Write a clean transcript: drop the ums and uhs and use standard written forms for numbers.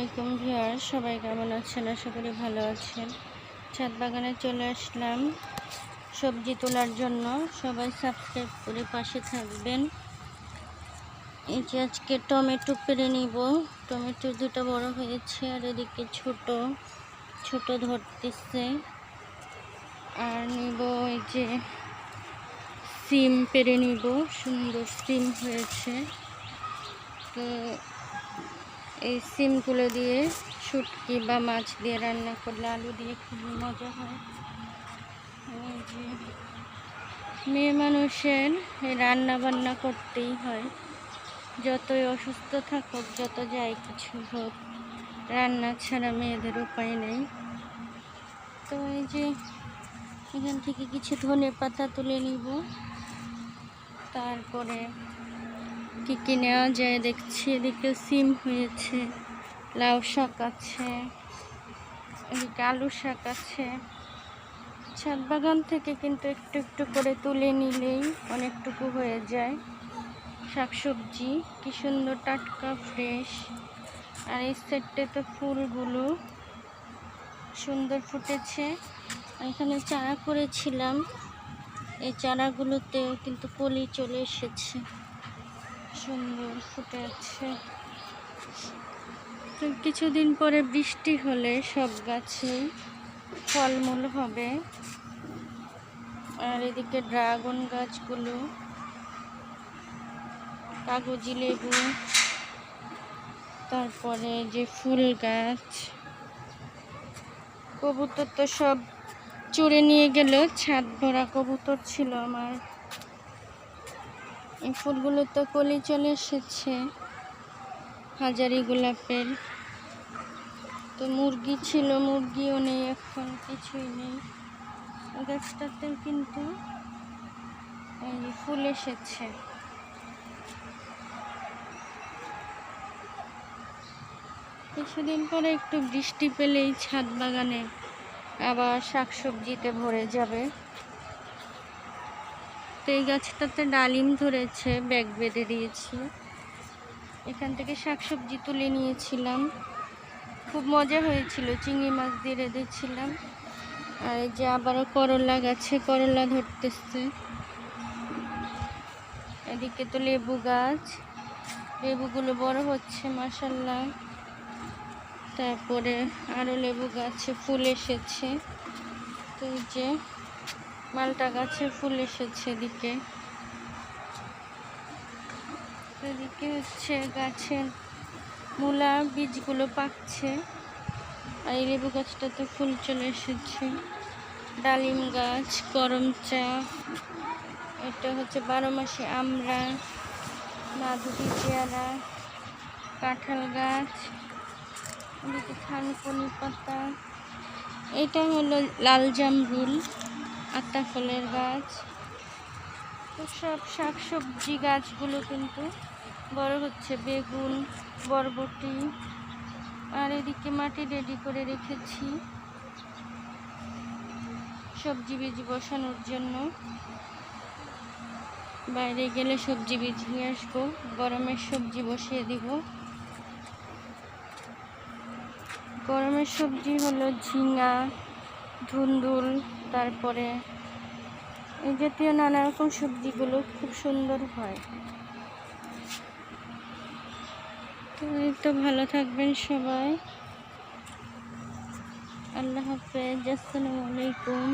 আলাইকুম ভিউয়ার্স, সবাই কেমন আছেন? আশা করি ভালো আছেন। ছাদ বাগানে চলে আসলাম সবজি তোলার জন্য। সবাই সাবস্ক্রাইব করে পাশে থাকবেন। এই যে আজকে টমেটো পেরে নিব। টমেটো দুটো বড় হয়েছে আর এদিকে ছোট ছোট ধরতেছে। আর নিব এই যে সিম পেরে নিব, সুন্দর সিম হয়েছে। তো এই সিমগুলো দিয়ে শুটকি বা মাছ দিয়ে রান্না করলে আলু দিয়ে খুবই মজা হয়। এই যে মেয়ে মানুষের এই রান্না বান্না করতেই হয়, যতই অসুস্থ থাকুক, যত যাই কিছু হোক, রান্না ছাড়া মেয়েদের উপায় নেই। তো এই যে এখান থেকে কিছু ধনে পাতা তুলে নিব। তারপরে কি কি নেওয়া যায় দেখছি। এদিকে সিম হয়েছে, লাউ শাক আছে, এদিকে আলু শাক আছে। ছাদ বাগান থেকে কিন্তু একটু একটু করে তুলে নিলেই অনেকটুকু হয়ে যায়। শাকসবজি কি সুন্দর টাটকা ফ্রেশ। আর এই সেটে তো ফুলগুলো সুন্দর ফুটেছে। এখানে চারা করেছিলাম, এই চারাগুলোতেও কিন্তু কলি চলে এসেছে, সুন্দর ফুটে আছে। তো কিছুদিন পরে বৃষ্টি হলে সব গাছেই ফলমূল হবে। আর এদিকে ড্রাগন গাছগুলো, কাগজি লেবু, তারপরে যে ফুল গাছ। কবুতর তো সব চুরে নিয়ে গেল, ছাদ ভরা কবুতর ছিল আমার। এই ফুলগুলো তো কলি চলে এসেছে, হাজারি গোলাপের। তো মুরগি ছিল, মুরগিও নেই, এখন কিছুই নেই। গাছটাতেও কিন্তু এই ফুল এসেছে। কিছুদিন পরে একটু বৃষ্টি পেলেই ছাদ বাগানে আবার শাকসবজিতে ভরে যাবে। তো এই গাছটাতে ডালিম ধরেছে, ব্যাগ বেঁধে দিয়েছি। এখান থেকে শাকসবজি তুলে নিয়েছিলাম, খুব মজা হয়েছিল। চিংড়ি মাছ দিয়ে রেঁধেছিলাম। আর এই যে আবারও করলা গাছে করলা ধরতেছে। এদিকে তো লেবু গাছ, লেবুগুলো বড় হচ্ছে মাশাআল্লাহ। তারপরে আরও লেবু গাছে ফুল এসেছে। তো এই যে মালটা গাছে ফুল এসেছে। এদিকে হচ্ছে গাছের মূলা বীজগুলো পাকছে। আর এই লেবু গাছটাতে ফুল চলে এসেছে। ডালিম গাছ, করমচা, এটা হচ্ছে 12 মাসে আমড়া, মাধুরী পেয়ারা, কাঁঠাল গাছ, এদিকে থানকুনি পাতা, এটা হলো লাল জামরুল, আতা ফলের গাছ। তো সব শাকসবজি গাছগুলো কিন্তু বড় হচ্ছে। বেগুন, বরবটি। আর এদিকে মাটি রেডি করে রেখেছি সবজি বীজ বসানোর জন্য। বাইরে গেলে সবজি বীজ নিয়ে আসবো, গরমের সবজি বসিয়ে দিব। গরমের সবজি হলো ঝিঙা, ধুন্দুল, তারপরে এই জাতীয় নানা রকম সবজিগুলো খুব সুন্দর হয়। তো ভালো থাকবেন সবাই। আল্লাহ হাফেজ, আসসালামু আলাইকুম।